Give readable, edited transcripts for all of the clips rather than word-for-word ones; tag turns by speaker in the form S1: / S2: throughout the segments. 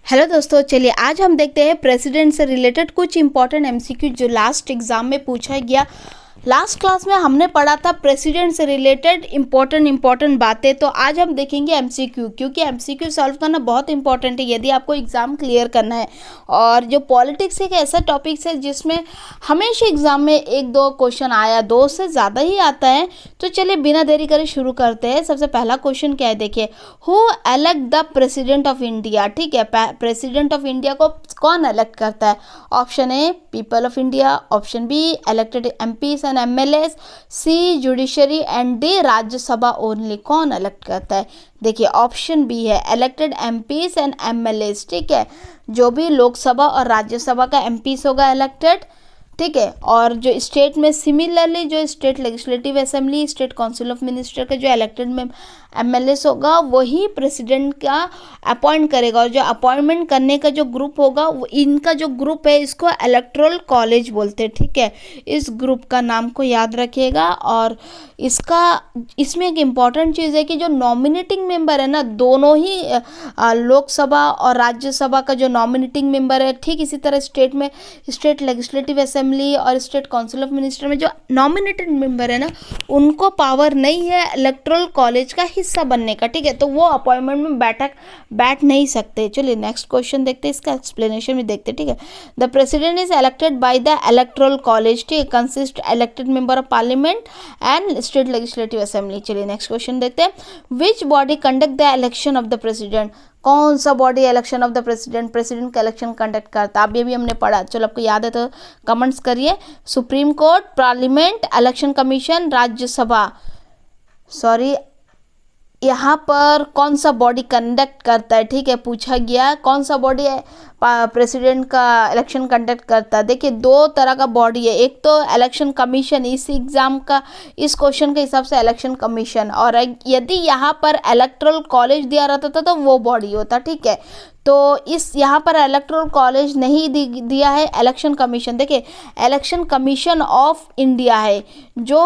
S1: Hello दोस्तों, चलिए आज हम देखते हैं प्रेसिडेंट से रिलेटेड कुछ इंपॉर्टेंट एमसीक्यू जो लास्ट एग्जाम में पूछा गया। लास्ट क्लास में हमने पढ़ा था प्रेसिडेंट से रिलेटेड इंपॉर्टेंट बातें। तो आज हम देखेंगे एमसीक्यू, क्योंकि एमसीक्यू सॉल्व करना बहुत इंपॉर्टेंट है यदि आपको एग्ज़ाम क्लियर करना है। और जो पॉलिटिक्स एक ऐसा टॉपिक है जिसमें हमेशा एग्ज़ाम में एक दो क्वेश्चन आया, दो से ज़्यादा ही आता है। तो चलिए बिना देरी करे शुरू करते हैं। सबसे पहला क्वेश्चन क्या है, देखिए, who elect the president of India. ठीक है, प्रेसिडेंट ऑफ इंडिया को कौन एलेक्ट करता है? Option A people of India, option B elected MPs and MLAs, C judiciary and D Rajya Sabha only. कौन इलेक्ट करता है? देखिए ऑप्शन बी है इलेक्टेड एमपीज एंड एमएलएस। ठीक है, जो भी लोकसभा और राज्यसभा का एमपीज होगा इलेक्टेड, ठीक है। और जो स्टेट में सिमिलरली जो state legislative assembly, state council of minister का जो इलेक्टेड में एमएलएस होगा वही प्रेसिडेंट का अपॉइंट करेगा। और जो अपॉइंटमेंट करने का जो ग्रुप होगा, इनका जो ग्रुप है इसको इलेक्टोरल कॉलेज बोलते हैं। ठीक है, इस ग्रुप का नाम को याद रखिएगा। और इसमें एक इम्पॉर्टेंट चीज़ है कि जो नॉमिनेटिंग मेंबर है ना, दोनों ही लोकसभा और राज्यसभा का जो नॉमिनेटिंग मेंबर है, ठीक इसी तरह स्टेट में स्टेट लेजिस्लेटिव असेंबली और स्टेट काउंसिल ऑफ मिनिस्टर में जो नॉमिनेटेड मेंबर है ना, उनको पावर नहीं है इलेक्टोरल कॉलेज का हिस्सा बनने का। ठीक है, तो वो अपॉइंटमेंट में बैठ नहीं सकते। चलिए नेक्स्ट क्वेश्चन देखते हैं, इसका एक्सप्लेनेशन भी देखते हैं। ठीक है, the president is elected by the electoral college. ठीक है, consist elected member of parliament and state legislative assembly. चलिए नेक्स्ट क्वेश्चन देखते हैं, which body conduct the election of the president. कौन सा body election of the president का election conduct करता है? अब ये भी हमने पढ़ा, चलो आपको याद है तो कमेंट्स करिए। Supreme court, parliament, election commission, Rajya Sabha. Sorry, यहाँ पर कौन सा बॉडी कंडक्ट करता है? ठीक है, पूछा गया कौन सा बॉडी है प्रेसिडेंट का इलेक्शन कंडक्ट करता है। देखिए दो तरह का बॉडी है, एक तो इलेक्शन कमीशन, इस एग्जाम का इस क्वेश्चन के हिसाब से इलेक्शन कमीशन, और यदि यहाँ पर इलेक्टोरल कॉलेज दिया रहता था तो वो बॉडी होता। ठीक है, तो इस यहाँ पर इलेक्टोरल कॉलेज नहीं दिया है, इलेक्शन कमीशन। देखिए इलेक्शन कमीशन ऑफ इंडिया है जो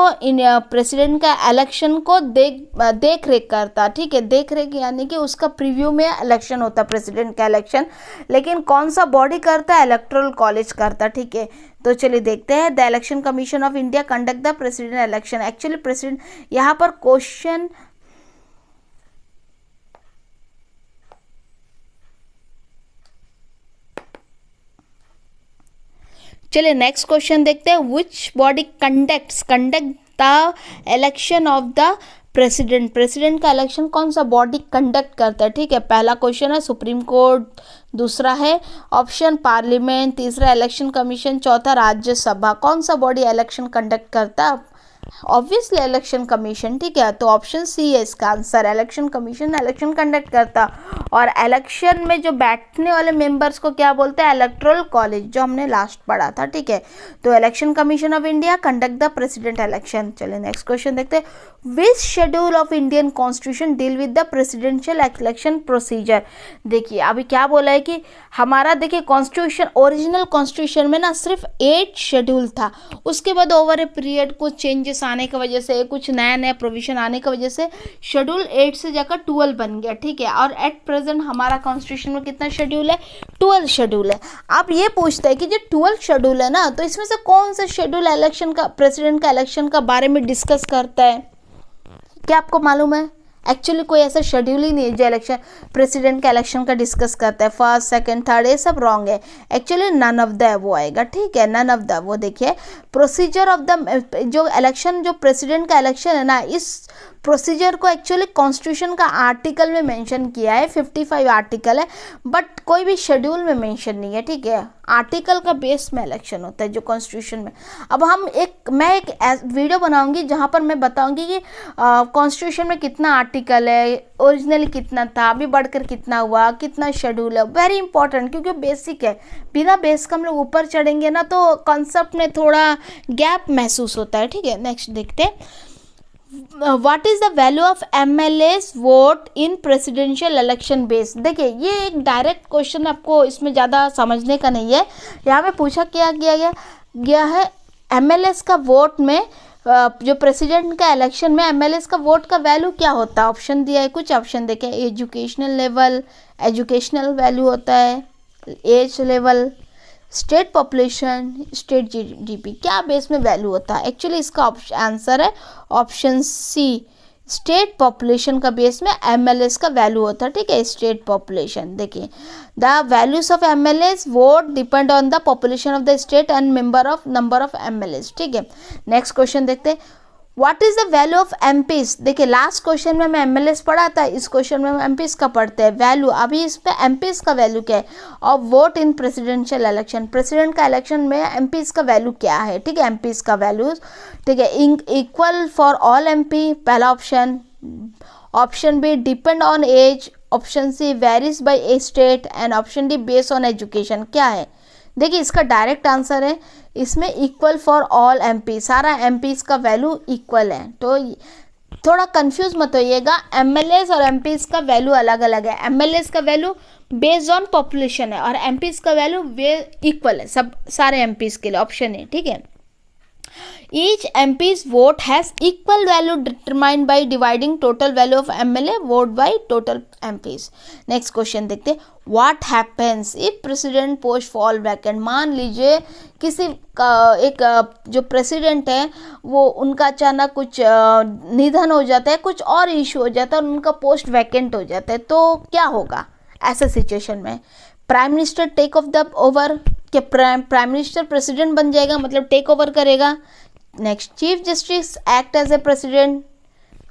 S1: प्रेसिडेंट का इलेक्शन को देख रेख करता। ठीक है, देख रेख यानी कि उसका प्रीव्यू में इलेक्शन होता है प्रेसिडेंट का इलेक्शन, लेकिन कौन सा बॉडी करता है? इलेक्टोरल कॉलेज करता। ठीक है, तो चलिए देखते हैं, the election commission of India conduct the president election. Actually president यहाँ पर क्वेश्चन चलिए नेक्स्ट क्वेश्चन देखते हैं, which body conduct the election of the president का इलेक्शन कौन सा बॉडी कंडक्ट करता है? ठीक है, पहला क्वेश्चन है सुप्रीम कोर्ट, दूसरा है ऑप्शन पार्लियामेंट, तीसरा इलेक्शन कमीशन, चौथा राज्यसभा। कौन सा बॉडी इलेक्शन कंडक्ट करता है? Obviously election commission. ठीक है, तो ऑप्शन सी है इसका answer, election commission election conduct करता। और इलेक्शन में जो बैठने वाले मेंबर्स को क्या बोलते हैं? इलेक्टोरल कॉलेज, जो हमने लास्ट पढ़ा था। ठीक है, तो election commission of India conduct the president election. चलिए नेक्स्ट क्वेश्चन देखते हैं, which schedule of Indian constitution deal with the presidential election procedure. देखिए अभी क्या बोला है कि हमारा, देखिए कॉन्स्टिट्यूशन, ओरिजिनल कॉन्स्टिट्यूशन में ना सिर्फ 8 शेड्यूल था, उसके बाद ओवर ए पीरियड कुछ चेंजेस आने की वजह से, कुछ नया प्रोविजन आने की वजह से शेड्यूल 8 से जाकर 12 बन गया। ठीक है, और एट प्रेजेंट हमारा कॉन्स्टिट्यूशन में कितना शेड्यूल है? 12 शेड्यूल है। अब ये पूछता है कि जो 12 शेड्यूल है ना, तो इसमें से कौन सा शेड्यूल इलेक्शन का, प्रेसिडेंट का इलेक्शन का बारे में डिस्कस करता है? क्या आपको मालूम है? एक्चुअली कोई ऐसा शेड्यूल ही नहीं है जो इलेक्शन, प्रेसिडेंट का इलेक्शन का डिस्कस करता है। फर्स्ट, सेकंड, थर्ड, ये सब रॉन्ग है। एक्चुअली नन ऑफ द वो आएगा। ठीक है, नन ऑफ द वो। देखिए प्रोसीजर ऑफ द जो इलेक्शन, जो प्रेसिडेंट का इलेक्शन है ना, इस प्रोसीजर को एक्चुअली कॉन्स्टिट्यूशन का आर्टिकल में मेंशन किया है, 55 आर्टिकल है, बट कोई भी शेड्यूल में मेंशन नहीं है। ठीक है, आर्टिकल का बेस में इलेक्शन होता है जो कॉन्स्टिट्यूशन में। अब मैं एक वीडियो बनाऊंगी जहां पर मैं बताऊंगी कि कॉन्स्टिट्यूशन में कितना आर्टिकल है, ओरिजिनली कितना था, अभी बढ़कर कितना हुआ, कितना शेड्यूल है। वेरी इंपॉर्टेंट, क्योंकि बेसिक है। बिना बेस का हम लोग ऊपर चढ़ेंगे ना तो कॉन्सेप्ट में थोड़ा गैप महसूस होता है। ठीक है, नेक्स्ट देखते हैं, what is the value of MLAs vote in presidential election base. देखिए ये एक डायरेक्ट क्वेश्चन, आपको इसमें ज़्यादा समझने का नहीं है। यहाँ पे पूछा क्या किया गया है, एमएलएस का वोट में जो प्रेसिडेंट का इलेक्शन में एमएलएस का वोट का वैल्यू क्या होता है? ऑप्शन दिया है, कुछ ऑप्शन देखें। एजुकेशनल लेवल, एजुकेशनल वैल्यू होता है, age level, state population, state GDP, क्या बेस में वैल्यू होता है? एक्चुअली इसका आंसर है ऑप्शन सी, स्टेट पॉपुलेशन का बेस में एमएलएस का वैल्यू होता है। ठीक है, स्टेट पॉपुलेशन। देखिए, the values of MLAs vote depend on the population of the state and number of MLAs. ठीक है, नेक्स्ट क्वेश्चन देखते हैं, what is the value of MPs? देखिए, लास्ट क्वेश्चन में हमें एमएलएस पढ़ा था, इस क्वेश्चन में हम एमपीज का पढ़ते हैं। वैल्यू अभी इस पे एमपीज का वैल्यू क्या है? और vote in presidential election, president का इलेक्शन में एमपीज का वैल्यू क्या है? ठीक है, एमपीज का वैल्यूज। ठीक है, इक्वल फॉर ऑल एमपी, पहला option. Option B depend on age, option C varies by a state, and option D based on education. क्या है? देखिए, इसका डायरेक्ट आंसर है इसमें इक्वल फॉर ऑल एमपी, सारा एमपीज का वैल्यू इक्वल है। तो थोड़ा कंफ्यूज मत होइएगा, एमएलएस और एमपीज का वैल्यू अलग अलग है। एमएलएस का वैल्यू बेस्ड ऑन पॉपुलेशन है और एमपीज का वैल्यू इक्वल है सब सारे एमपीज के लिए। ऑप्शन है। ठीक है, each MP's vote has equal value determined by dividing total value of MLA vote by total MPs. Next question देखते हैं, what happens if president post fall vacant? मान लीजिए किसी जो प्रेसिडेंट है वो उनका अचानक कुछ निधन हो जाता है, कुछ और इशू हो जाता है और उनका पोस्ट वैकेंट हो जाता है, तो क्या होगा ऐसे सिचुएशन में? Prime minister take of the over, कि प्राइम मिनिस्टर प्रेसिडेंट बन जाएगा, मतलब टेक ओवर करेगा। Next, chief justice act as a president,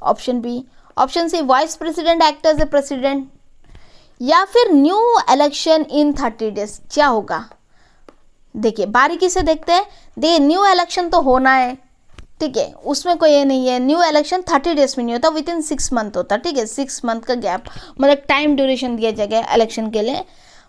S1: option B. Option C, vice president act as a president, या फिर न्यू इलेक्शन इन 30 डेज। क्या होगा? देखिए, बारीकी से देखते हैं। देखिए, न्यू इलेक्शन तो होना है, ठीक है, उसमें कोई ये नहीं है। न्यू इलेक्शन 30 डेज में नहीं होता, विद इन 6 मंथ होता। ठीक है, 6 मंथ का गैप, मतलब टाइम ड्यूरेशन दिया जाएगा इलेक्शन के लिए।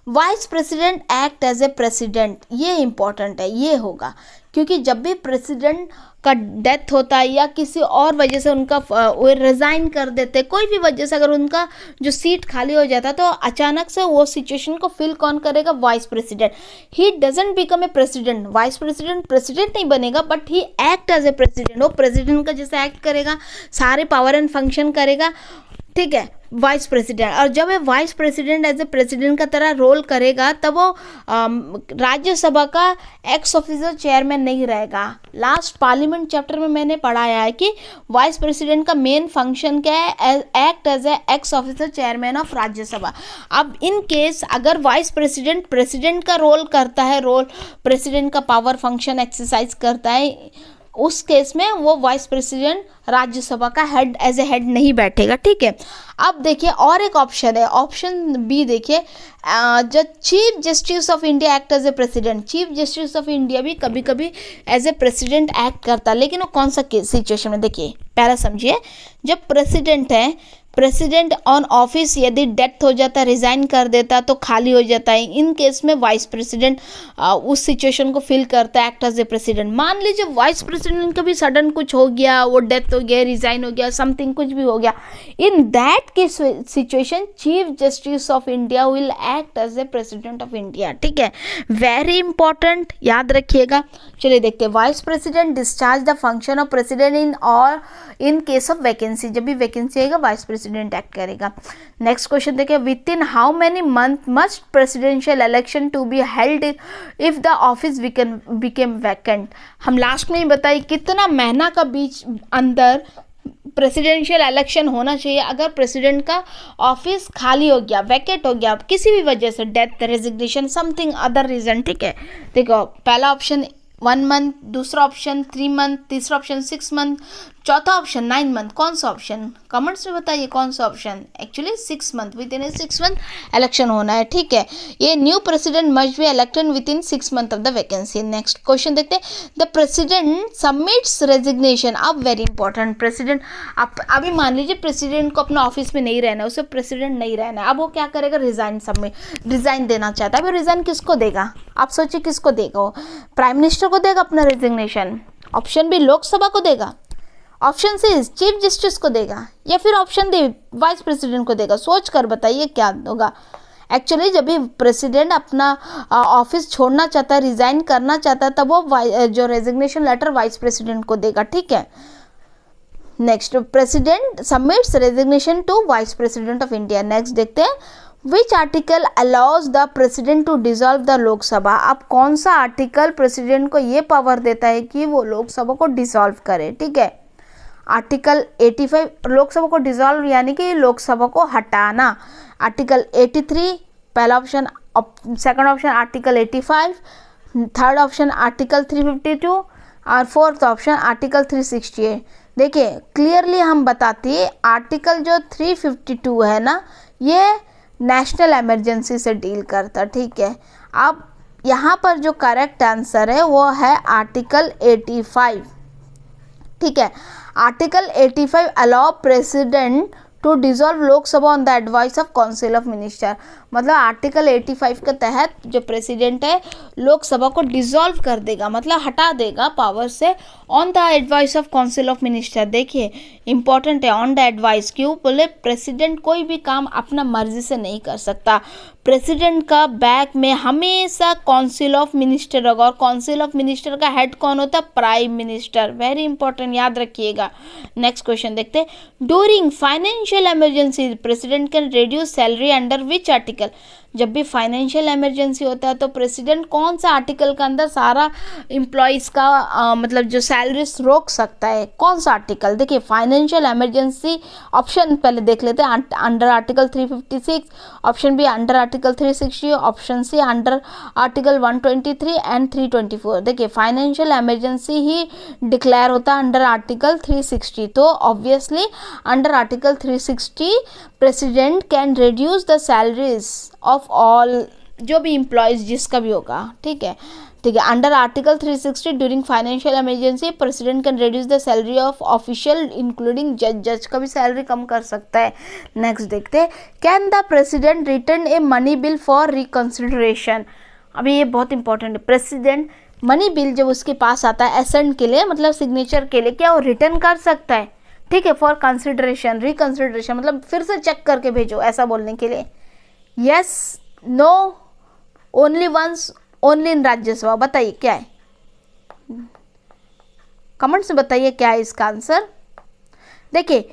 S1: Vice president act as a president, ये इंपॉर्टेंट है, ये होगा क्योंकि जब भी प्रेसिडेंट का डेथ होता है या किसी और वजह से उनका वो रिज़ाइन कर देते, कोई भी वजह से अगर उनका जो सीट खाली हो जाता है तो अचानक से वो सिचुएशन को फिल कौन करेगा? Vice president. He doesn't become a president, vice president president नहीं बनेगा, but he act as a president, वो प्रेसिडेंट का जैसे एक्ट करेगा, सारे पावर एंड फंक्शन करेगा। ठीक है, वाइस प्रेसिडेंट। और जब ये vice president as a president का तरह रोल करेगा तब वो राज्यसभा का एक्स ऑफिसर चेयरमैन नहीं रहेगा। लास्ट पार्लियामेंट चैप्टर में मैंने पढ़ाया है कि वाइस प्रेसिडेंट का मेन फंक्शन क्या है? Act as a ex officer chairman of Rajya Sabha. अब इन केस अगर वाइस प्रेसिडेंट प्रेसिडेंट का रोल करता है, रोल प्रेसिडेंट का पावर फंक्शन एक्सरसाइज करता है, उस केस में वो वाइस प्रेसिडेंट राज्यसभा का हेड एज ए हेड नहीं बैठेगा। ठीक है, अब देखिए और एक ऑप्शन है, ऑप्शन बी देखिए, जो chief justice of India act as a president, chief justice of India भी कभी कभी एज ए प्रेसिडेंट एक्ट करता है, लेकिन वो कौन सा सिचुएशन में? देखिए, पहला समझिए, जब प्रेसिडेंट है, प्रेसिडेंट ऑन ऑफिस यदि डेथ हो जाता है, रिज़ाइन कर देता तो खाली हो जाता है, इन केस में वाइस प्रेसिडेंट उस सिचुएशन को फिल करता है, एक्ट एज ए प्रेसिडेंट। मान लीजिए वाइस प्रेसिडेंट का भी सडन कुछ हो गया, वो डेथ हो गया, रिज़ाइन हो गया, समथिंग कुछ भी हो गया, in that case situation chief justice of India will act as a president of India. ठीक है, वेरी इंपॉर्टेंट, याद रखिएगा। चलिए देखते हैं, vice president discharge the function of president in case of vacancy, जब भी वैकेंसी आएगा वाइस प्रेसिडेंट एक्ट करेगा। नेक्स्ट क्वेश्चन देखिए, within how many month must presidential election to be held if the office became vacant? हम last में ही बताइए कितना महीना का बीच अंदर प्रेसिडेंशियल इलेक्शन होना चाहिए अगर प्रेसिडेंट का ऑफिस खाली हो गया, वैकेंट हो गया किसी भी वजह से, death, resignation, something other reason. ठीक है, देखो, पहला ऑप्शन 1 मंथ, दूसरा ऑप्शन 3 मंथ, तीसरा ऑप्शन 6 मंथ, चौथा ऑप्शन 9 मंथ। कौन सा ऑप्शन? कमेंट्स में बताइए कौन सा option. Actually 6 month, within 6 month election होना है। ठीक है, ये new president must be elected within 6 month of the vacancy. Next question देखते हैं, द प्रेसिडेंट सबमिट्स रेजिग्नेशन। अब वेरी इंपॉर्टेंट, प्रेसिडेंट अभी मान लीजिए प्रेसिडेंट को अपना ऑफिस में नहीं रहना है, उसे प्रेसिडेंट नहीं रहना है, अब वो क्या करेगा? रिजाइन देना चाहता है। अब रिजाइन किसको देगा? आप सोचिए किसको देगा? वो प्राइम मिनिस्टर को देगा अपना रेजिग्नेशन, ऑप्शन बी लोकसभा को देगा, ऑप्शन सी चीफ जस्टिस को देगा, या फिर ऑप्शन डी वाइस प्रेसिडेंट को देगा? सोच कर बताइए क्या होगा। एक्चुअली जब भी प्रेसिडेंट अपना ऑफिस छोड़ना चाहता है, रिजाइन करना चाहता है, तब वो जो रेजिग्नेशन लेटर वाइस प्रेसिडेंट को देगा, ठीक है। Next, president submits resignation to vice president of India. Next देखते हैं, which article allows the president to dissolve the Lok Sabha. अब कौन सा आर्टिकल प्रेसिडेंट को ये पावर देता है कि वो लोकसभा को डिसॉल्व करे, ठीक है। आर्टिकल 85, लोकसभा को डिसॉल्व यानी कि लोकसभा को हटाना। आर्टिकल 83 पहला option, second option article 85, third option article 352 और फोर्थ ऑप्शन आर्टिकल 368। देखिए क्लियरली हम बताते हैं, आर्टिकल जो 352 है ना, ये नेशनल इमरजेंसी से डील करता, ठीक है। अब यहाँ पर जो करेक्ट आंसर है वो है आर्टिकल 85, ठीक है। Article 85 allow president to dissolve Lok Sabha on the advice of council of minister. मतलब आर्टिकल 85 के तहत जो प्रेसिडेंट है लोकसभा को डिसॉल्व कर देगा, मतलब हटा देगा पावर से, on the advice of council of minister. देखिए इंपॉर्टेंट है, ऑन द एडवाइस, क्यों बोले, प्रेसिडेंट कोई भी काम अपना मर्जी से नहीं कर सकता। प्रेसिडेंट का बैक में हमेशा काउंसिल ऑफ मिनिस्टर होगा, और काउंसिल ऑफ मिनिस्टर का हेड कौन होता है, प्राइम मिनिस्टर। वेरी इंपॉर्टेंट, याद रखिएगा। नेक्स्ट क्वेश्चन देखते हैं, during financial emergency president can reduce salary under which article. जब भी फाइनेंशियल इमरजेंसी होता है तो प्रेसिडेंट कौन सा आर्टिकल के अंदर सारा एम्प्लॉयज़ का मतलब जो सैलरीज रोक सकता है, कौन सा आर्टिकल। देखिए फाइनेंशियल इमरजेंसी ऑप्शन पहले देख लेते हैं, under article 356, option B under article 360, option C under article 123 and 324। देखिए फाइनेंशियल इमरजेंसी ही डिक्लेयर होता है अंडर आर्टिकल 360, तो obviously under article 360 president can reduce the salaries of all, जो भी एम्प्लॉयज़ जिसका भी होगा, ठीक है। ठीक है, under article 360 during financial emergency president can reduce the salary of official including जज का भी सैलरी कम कर सकता है। नेक्स्ट देखते हैं, can the president return a money bill for reconsideration. अभी ये बहुत इंपॉर्टेंट है, प्रेसिडेंट मनी बिल जब उसके पास आता है एसेंट के लिए, मतलब सिग्नेचर के लिए, क्या वो रिटर्न कर सकता है, ठीक है, फॉर कंसिडरेशन, रिकंसिडरेशन मतलब फिर से चेक करके भेजो, ऐसा बोलने के लिए। Yes, no, only once, only in Rajya Sabha. बताइए क्या है, कमेंट्स में बताइए क्या है इसका आंसर। देखिए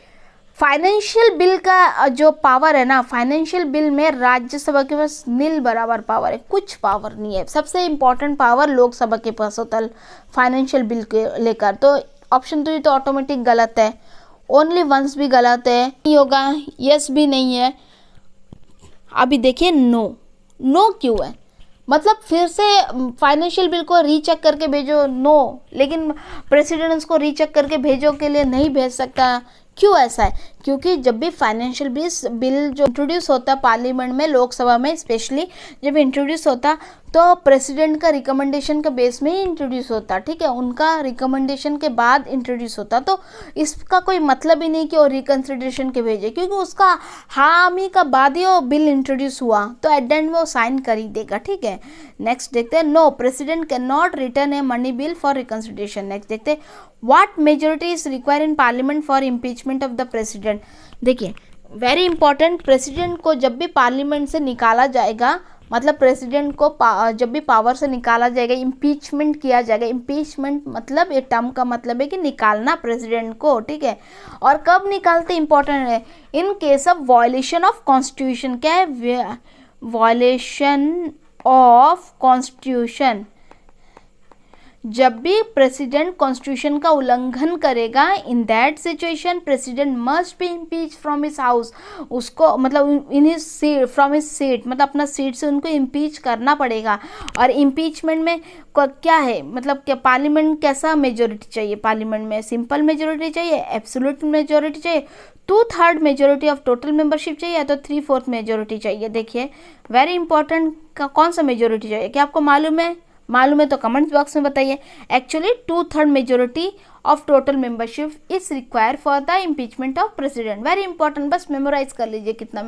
S1: फाइनेंशियल बिल का जो पावर है ना, फाइनेंशियल बिल में राज्यसभा के पास नील बराबर पावर है, कुछ पावर नहीं है। सबसे इंपॉर्टेंट पावर लोकसभा के पास होता है फाइनेंशियल बिल के लेकर। तो ऑप्शन 3 तो ऑटोमेटिक गलत है, ओनली वंस भी गलत है, नहीं होगा, यस भी नहीं है। अभी देखिए नो, नो क्यों है, मतलब फिर से फाइनेंशियल बिल को रीचेक करके भेजो, नो, लेकिन प्रेसिडेंट उसको रीचेक करके भेजो के लिए नहीं भेज सकता। क्यों ऐसा है, क्योंकि जब भी फाइनेंशियल बिल जो इंट्रोड्यूस होता है पार्लियामेंट में, लोकसभा में स्पेशली जब इंट्रोड्यूस होता तो प्रेसिडेंट का रिकमेंडेशन के बेस में ही इंट्रोड्यूस होता, ठीक है, उनका रिकमेंडेशन के बाद इंट्रोड्यूस होता। तो इसका कोई मतलब ही नहीं कि वो रिकंसिडरेशन के भेजे, क्योंकि उसका हामी का बाद ही वो बिल इंट्रोड्यूस हुआ, तो एट द एंड में वो साइन कर ही देगा, ठीक है। नेक्स्ट देखते हैं, no, president can not return a money bill for reconsideration. Next देखते हैं, what majority is required in parliament for impeachment of the president. देखिए वेरी इंपॉर्टेंट, प्रेसिडेंट को जब भी पार्लियामेंट से निकाला जाएगा, मतलब प्रेसिडेंट को जब भी पावर से निकाला जाएगा, इम्पीचमेंट किया जाएगा। इम्पीचमेंट मतलब ये टर्म का मतलब है कि निकालना प्रेसिडेंट को, ठीक है। और कब निकालते इंपॉर्टेंट है, इन case of violation of constitution. क्या है, वायलेशन ऑफ कॉन्स्टिट्यूशन। जब भी प्रेसिडेंट कॉन्स्टिट्यूशन का उल्लंघन करेगा, in that situation president must B impeach from his house. उसको मतलब in his seat, from his seat, मतलब अपना सीट से उनको इम्पीच करना पड़ेगा। और इम्पीचमेंट में क्या है, मतलब क्या पार्लियामेंट कैसा मेजोरिटी चाहिए, पार्लियामेंट में सिंपल मेजोरिटी चाहिए, एब्सोल्यूट मेजोरिटी चाहिए, 2/3 मेजोरिटी ऑफ टोटल मेंबरशिप चाहिए, या तो 3/4 मेजोरिटी चाहिए। देखिए वेरी इंपॉर्टेंट, का कौन सा मेजोरिटी चाहिए, क्या आपको मालूम है? मालूम है तो कमेंट्स बॉक्स में बताइए। Actually 2/3 majority of total membership is require for the impeachment of president. Very important, बस मेमोराइज कर लीजिए कितना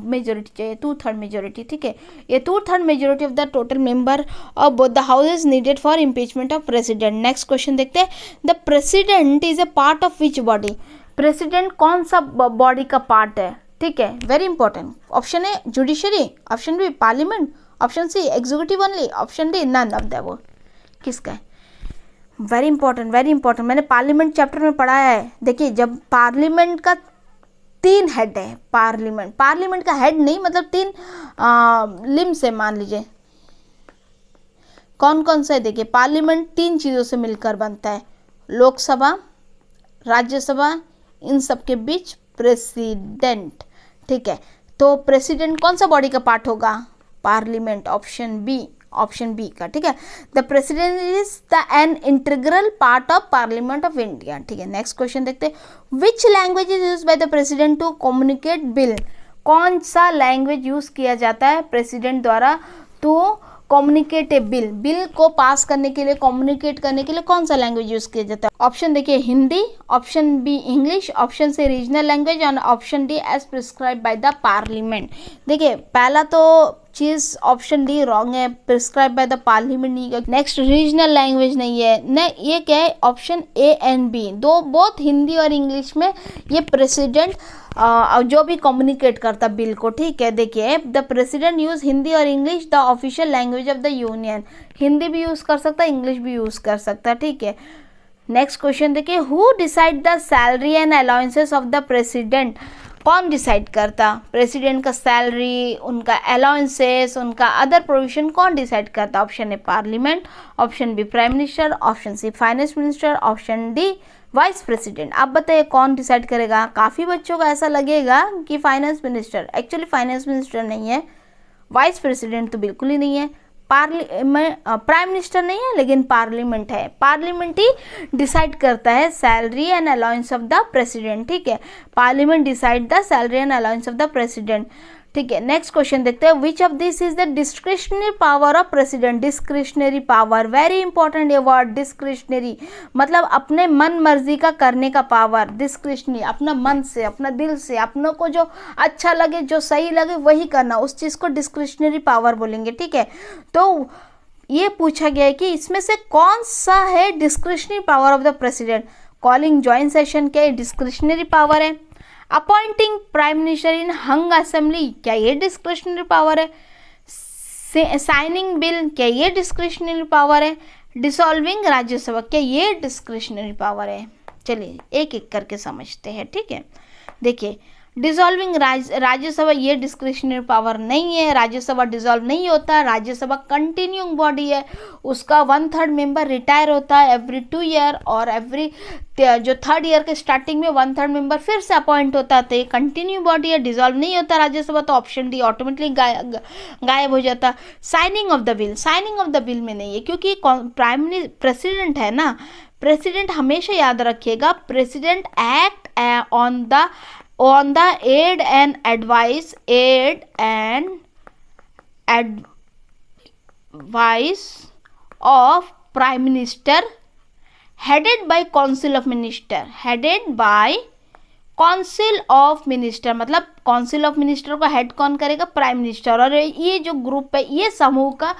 S1: मेजोरिटी चाहिए, 2/3 मेजोरिटी, ठीक है। ये 2/3 majority of the total member of both the house is needed for impeachment of president. Next question देखते हैं, the president is a part of which body. President कौन सा बॉडी का पार्ट है, ठीक है, very important. Option A judiciary, option B parliament, option C executive only, option D none of the above. किसका है? Very important, very important. मैंने parliament chapter में पढ़ाया है। देखिए, जब पार्लियामेंट का 3 हेड है, पार्लियामेंट का हेड नहीं, मतलब 3 लिम्स है, मान लीजिए। कौन कौन सा है? देखिए, पार्लियामेंट 3 चीज़ों से मिलकर बनता है, लोकसभा, राज्यसभा, इन सब के बीच प्रेसिडेंट। ठीक है, तो प्रेसिडेंट कौन सा बॉडी का पार्ट होगा? पार्लियामेंट, ऑप्शन बी का। ठीक है, the president is the an integral part of parliament of India. ठीक है, नेक्स्ट क्वेश्चन देखते हैं। Which language is use by the president to communicate bill? कौन सा लैंग्वेज यूज किया जाता है प्रेसिडेंट द्वारा टू कम्युनिकेट ए बिल को पास करने के लिए, कम्युनिकेट करने के लिए कौन सा लैंग्वेज यूज किया जाता है? ऑप्शन देखिए Hindi, option B English, option C regional language और option D as prescribe by the parliament. देखिए, पहला तो चीज ऑप्शन डी रॉन्ग है, प्रिस्क्राइब बाय द पार्लियामेंट नहीं है। नेक्स्ट, रीजनल लैंग्वेज नहीं है, न ये क्या है? ऑप्शन ए एंड बी, दो बोथ हिंदी और इंग्लिश में ये प्रेसिडेंट जो भी कम्युनिकेट करता बिल को। ठीक है, देखिए, द प्रेसिडेंट यूज हिंदी और English the official language of the union. Hindi भी यूज कर सकता है, इंग्लिश भी यूज कर सकता है। ठीक है, नेक्स्ट क्वेश्चन देखिए, who decide the salary and allowances of the president? कौन डिसाइड करता प्रेसिडेंट का सैलरी, उनका अलाउंसेस, उनका अदर प्रोविजन कौन डिसाइड करता? Option A parliament, option B prime minister, option C finance minister, option D vice president. आप बताइए कौन डिसाइड करेगा? काफ़ी बच्चों को ऐसा लगेगा कि finance minister, actually finance minister नहीं है, वाइस प्रेसिडेंट तो बिल्कुल ही नहीं है, प्राइम मिनिस्टर नहीं है, लेकिन पार्लियामेंट है। पार्लियामेंट ही डिसाइड करता है salary and allowance of the president. ठीक है, parliament decide the salary and allowance of the president. ठीक है, नेक्स्ट क्वेश्चन देखते हैं। Which of this is the discretionary power of president? Discretionary power, very important ये word, discretionary मतलब अपने मन मर्जी का करने का पावर। डिस्क्रिशनरी, अपना मन से, अपना दिल से, अपनों को जो अच्छा लगे, जो सही लगे वही करना, उस चीज़ को डिस्क्रिशनरी पावर बोलेंगे। ठीक है, तो ये पूछा गया है कि इसमें से कौन सा है discretionary power of the president? Calling joint session क्या डिस्क्रिशनरी पावर है? Appointing prime minister in hung assembly, क्या ये डिस्क्रिशनरी पावर है? साइनिंग बिल, क्या ये डिस्क्रिशनरी पावर है? डिसॉल्विंग राज्यसभा, क्या ये डिस्क्रिशनरी पावर है? चलिए एक एक करके समझते हैं। ठीक है, देखिए, डिसॉल्विंग राज्यसभा ये डिस्क्रिशनरी पावर नहीं है, राज्यसभा डिसॉल्व नहीं होता, राज्यसभा कंटिन्यूइंग बॉडी है, उसका 1/3 मेंबर रिटायर होता है एवरी 2 ईयर, और एवरी जो 3rd ईयर के स्टार्टिंग में 1/3 मेंबर फिर से अपॉइंट होता है। तो ये कंटिन्यू बॉडी है, डिसॉल्व नहीं होता राज्यसभा, तो ऑप्शन डी ऑटोमेटिकली गायब हो जाता। Signing off the bill, signing off the bill में नहीं है, क्योंकि प्रेसिडेंट है ना, प्रेसिडेंट हमेशा याद रखिएगा, president act on the aid and advice of prime minister headed by council of minister, मतलब काउंसिल ऑफ मिनिस्टर को हेड कौन करेगा? Prime minister. और ये जो ग्रुप है, ये समूह का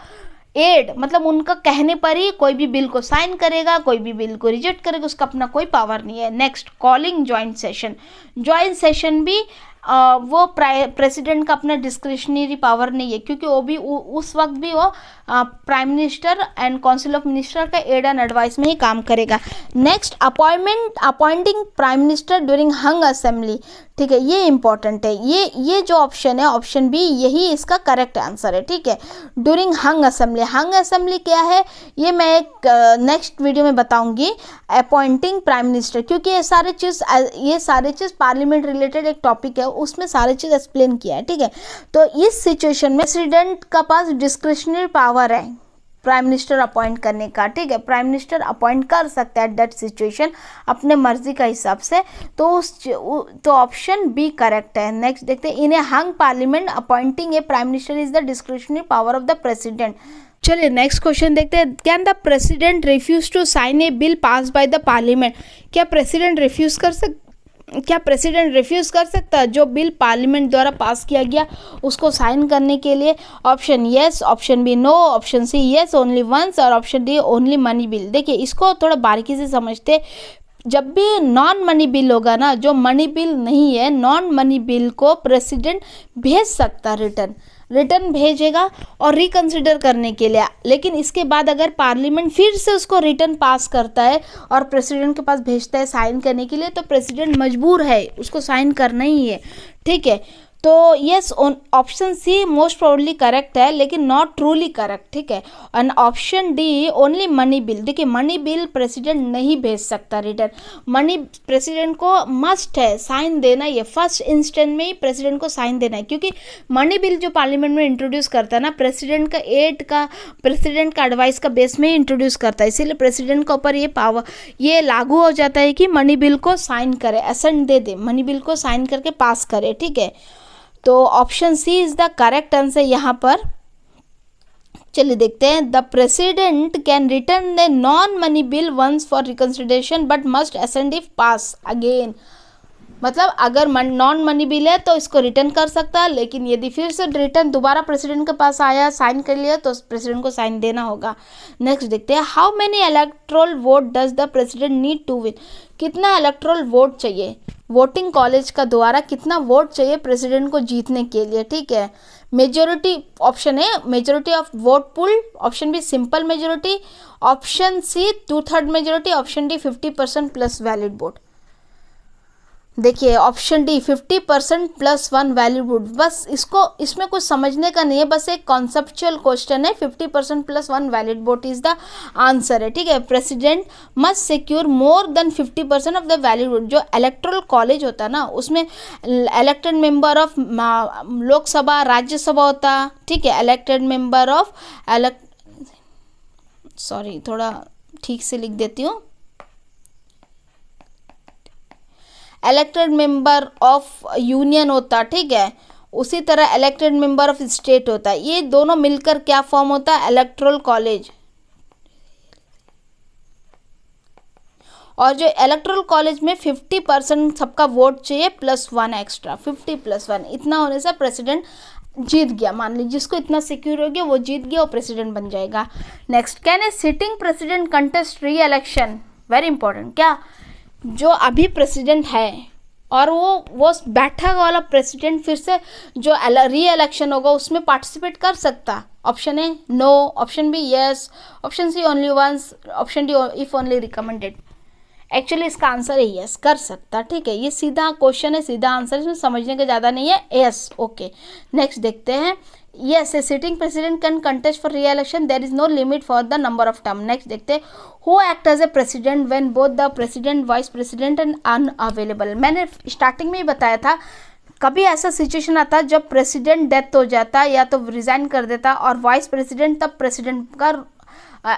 S1: एड मतलब उनका कहने पर ही कोई भी बिल को साइन करेगा, कोई भी बिल को रिजेक्ट करेगा, उसका अपना कोई पावर नहीं है। Next, calling joint session, joint session भी वो प्रेसिडेंट का अपना डिस्क्रिशनरी पावर नहीं है, क्योंकि वो भी उस वक्त भी वो prime minister and council of minister का एड एंड एडवाइस में ही काम करेगा। Next, appointing prime minister during hung assembly. ठीक है, ये इंपॉर्टेंट है, ये जो ऑप्शन है, ऑप्शन बी, यही इसका करेक्ट आंसर है। ठीक है, ड्यूरिंग हंग असेंबली, हंग असेंबली क्या है ये मैं एक नेक्स्ट वीडियो में बताऊंगी। अपॉइंटिंग प्राइम मिनिस्टर, क्योंकि ये सारे चीज़ पार्लियामेंट रिलेटेड एक टॉपिक है, उसमें सारी चीज़ एक्सप्लेन किया है। ठीक है, तो इस सिचुएशन में प्रेसिडेंट का पास डिस्क्रिशनरी पावर है प्राइम मिनिस्टर अपॉइंट करने का। ठीक है, प्राइम मिनिस्टर अपॉइंट कर सकता है दैट सिचुएशन अपने मर्जी का हिसाब से, तो ऑप्शन बी करेक्ट है। नेक्स्ट देखते हैं, in a hung parliament appointing a prime minister is the discretionary power of the president. चलिए नेक्स्ट क्वेश्चन देखते हैं, can the president refuse to sign a bill pass by the parliament? क्या president refuse कर सकता है जो bill parliament द्वारा पास किया गया उसको साइन करने के लिए? Option yes, option B no, option C yes only once, और option D only money bill. देखिए, इसको थोड़ा बारीकी से समझते। जब भी नॉन मनी बिल होगा ना, जो मनी बिल नहीं है, नॉन मनी बिल को प्रेसिडेंट भेज सकता, रिटर्न भेजेगा और रिकंसिडर करने के लिए। लेकिन इसके बाद अगर पार्लियामेंट फिर से उसको रिटर्न पास करता है और प्रेसिडेंट के पास भेजता है साइन करने के लिए, तो प्रेसिडेंट मजबूर है उसको साइन करना ही है, ठीक है। तो yes, option C most probably correct है, लेकिन नॉट ट्रूली करेक्ट, ठीक है। And option D only money bill, देखिए मनी बिल प्रेसिडेंट नहीं भेज सकता रिटर्न, मनी प्रेसिडेंट को मस्ट है साइन देना, ये फर्स्ट इंस्टेंट में ही प्रेसिडेंट को साइन देना है, क्योंकि मनी बिल जो पार्लियामेंट में इंट्रोड्यूस करता है ना, प्रेसिडेंट का प्रेसिडेंट का एडवाइस का बेस में ही इंट्रोड्यूस करता है, इसीलिए प्रेसिडेंट के ऊपर ये पावर, ये लागू हो जाता है कि मनी बिल को साइन करे, असेंट दे दे, मनी बिल को साइन करके पास करे, ठीक है। तो option C is the correct answer यहाँ पर। चलिए देखते हैं, the president can return the non money bill once for reconsideration but must assent if pass again, मतलब अगर नॉन मनी बिल है तो इसको रिटर्न कर सकता है, लेकिन यदि फिर से रिटर्न दोबारा प्रेसिडेंट के पास आया, साइन कर लिया, तो प्रेसिडेंट को साइन देना होगा। नेक्स्ट देखते हैं, how many electoral vote does the president need to win, कितना इलेक्टोरल वोट चाहिए, वोटिंग कॉलेज का द्वारा कितना वोट चाहिए प्रेसिडेंट को जीतने के लिए, ठीक है। मेजोरिटी ऑप्शन है, majority of vote poll, option B simple majority, option C 2/3 majority, option D 50% plus valid vote. देखिए option D 50% plus 1 valid vote, बस इसमें कुछ समझने का नहीं है, बस एक कॉन्सेप्चुअल क्वेश्चन है। 50% plus 1 valid vote is the answer है, ठीक है। President must secure more than 50% of the valid vote. जो इलेक्टोरल कॉलेज होता है ना, उसमें elected member of Lok Sabha Rajya Sabha होता, ठीक है। इलेक्टेड मेंबर ऑफ सॉरी थोड़ा ठीक से लिख देती हूँ, इलेक्टेड मेंबर ऑफ यूनियन होता, ठीक है। उसी तरह इलेक्टेड मेंबर ऑफ स्टेट होता है, ये दोनों मिलकर क्या फॉर्म होता है, इलेक्टोरल कॉलेज। और जो इलेक्टोरल कॉलेज में 50% सबका वोट चाहिए प्लस 1 एक्स्ट्रा, 50 प्लस 1, इतना होने से प्रेसिडेंट जीत गया। मान लीजिए जिसको इतना सिक्योर हो गया वो जीत गया और प्रेसिडेंट बन जाएगा। Next, can a sitting president contest री इलेक्शन, वेरी इंपॉर्टेंट, क्या जो अभी प्रेसिडेंट है और वो बैठा वाला प्रेसिडेंट फिर से जो री इलेक्शन होगा उसमें पार्टिसिपेट कर सकता। Option A no, option B yes, option C only once, option D if only recommended. Actually इसका आंसर है यस, कर सकता, ठीक है। ये सीधा क्वेश्चन है, सीधा आंसर, इसमें समझने का ज़्यादा नहीं है, यस, ओके। नेक्स्ट देखते हैं, yes, a sitting president can contest for re-election. There is no limit for the number of term. Next देखते हैं, who act as a president when both the president, vice president and unavailable. मैंने starting में ही बताया था, कभी ऐसा situation आता है जब प्रेसिडेंट डेथ हो जाता या तो रिजाइन कर देता और वाइस प्रेसिडेंट तब प्रेसिडेंट का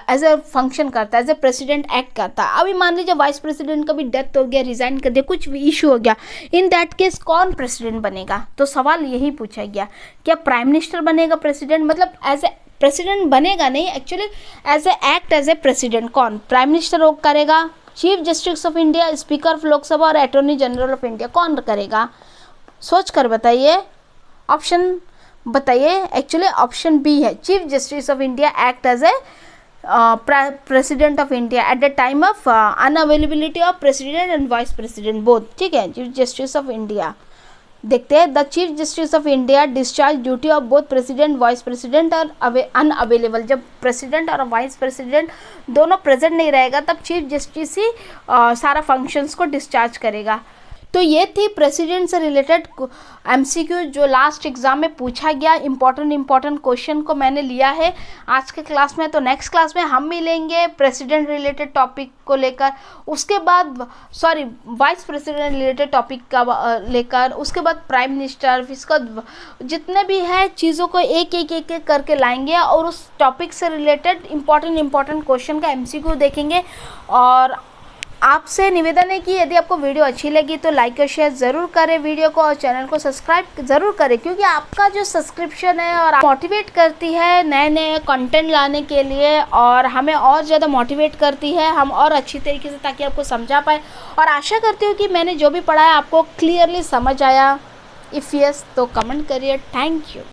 S1: एज ए फंक्शन करता है, एज ए प्रेसिडेंट एक्ट करता है। अभी मान लीजिए वाइस प्रेसिडेंट का भी डेथ हो गया, रिजाइन कर दिया, कुछ भी इशू हो गया, इन दैट केस कौन प्रेसिडेंट बनेगा? तो सवाल यही पूछा गया, क्या प्राइम मिनिस्टर बनेगा प्रेसिडेंट? मतलब एज ए प्रेसिडेंट बनेगा नहीं, actually as a act as a president कौन? प्राइम मिनिस्टर करेगा, chief justice of India, speaker of Lok Sabha और अटॉर्नी जनरल ऑफ इंडिया, कौन करेगा? सोच कर बताइए, ऑप्शन बताइए। एक्चुअली ऑप्शन बी है, chief justice of India act as a president of India at the time of unavailability of president and vice president both, ठीक है। चीफ जस्टिस ऑफ इंडिया देखते हैं, the chief justice of India discharge duty of both president vice president और unavailable. जब president और vice president दोनों present नहीं रहेगा तब चीफ जस्टिस ही सारा फंक्शंस को डिस्चार्ज करेगा। तो ये थी प्रेसिडेंट से रिलेटेड एमसीक्यू जो लास्ट एग्जाम में पूछा गया। इम्पॉर्टेंट क्वेश्चन को मैंने लिया है आज के क्लास में। तो नेक्स्ट क्लास में हम मिलेंगे प्रेसिडेंट रिलेटेड टॉपिक को लेकर, उसके बाद वाइस प्रेसिडेंट रिलेटेड टॉपिक का लेकर, उसके बाद प्राइम मिनिस्टर, इसका जितने भी है चीज़ों को एक एक करके लाएंगे और उस टॉपिक से रिलेटेड इम्पॉर्टेंट क्वेश्चन का एमसीक्यू देखेंगे। और आपसे निवेदन है कि यदि आपको वीडियो अच्छी लगी तो लाइक और शेयर ज़रूर करें वीडियो को, और चैनल को सब्सक्राइब ज़रूर करें, क्योंकि आपका जो सब्सक्रिप्शन है और मोटिवेट करती है नए कंटेंट लाने के लिए, और हमें और ज़्यादा मोटिवेट करती है हम और अच्छी तरीके से, ताकि आपको समझा पाए। और आशा करती हूँ कि मैंने जो भी पढ़ाया आपको क्लियरली समझ आया। इफ़ यस तो कमेंट करिए। Thank you.